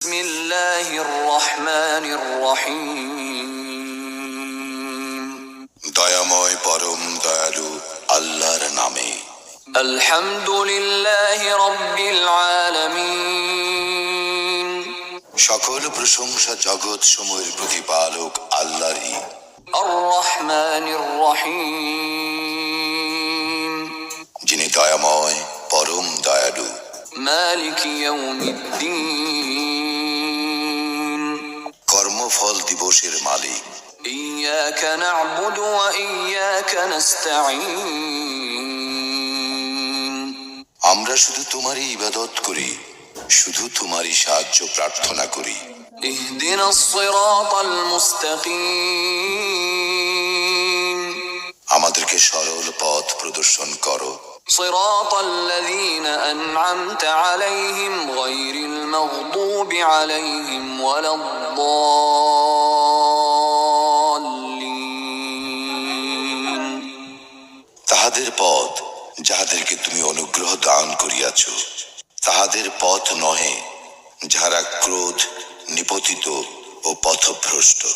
বিসমিল্লাহির রহমানির রহিম। দয়াময় পরম দয়ালু আল্লাহর নামে। আলহামদুলিল্লাহি রাব্বিল আলামিন। সকল প্রশংসা জগৎ সমূহের প্রতিপালক আল্লাহরই। আর রহমানির রহিম। যিনি দয়াময় পরম দয়ালু। মালিক ইয়াউমিদ্দিন। কর্মফল দিবসের মালিক। ইয়াকা না'বুদু ওয়া ইয়াকা নাস্তাঈন। আমরা শুধু তোমারই ইবাদত করি, শুধু তোমারই সাহায্য প্রার্থনা করি। ইহদিনাস সিরাতাল মুস্তাকিম। আমাদেরকে সরল পথ প্রদর্শন করো। সিরাতাল্লাযীনা আন'আমতা আলাইহিম গায়রিল মাগদুবি আলাইহিম ওয়ালাদ-দাল্লিন। তাহাদের পথ যাহাদেরকে তুমি অনুগ্রহ দান করিয়াছ, তাহাদের পথ নহে যাহারা ক্রোধ নিপতিত ও পথভ্রষ্ট।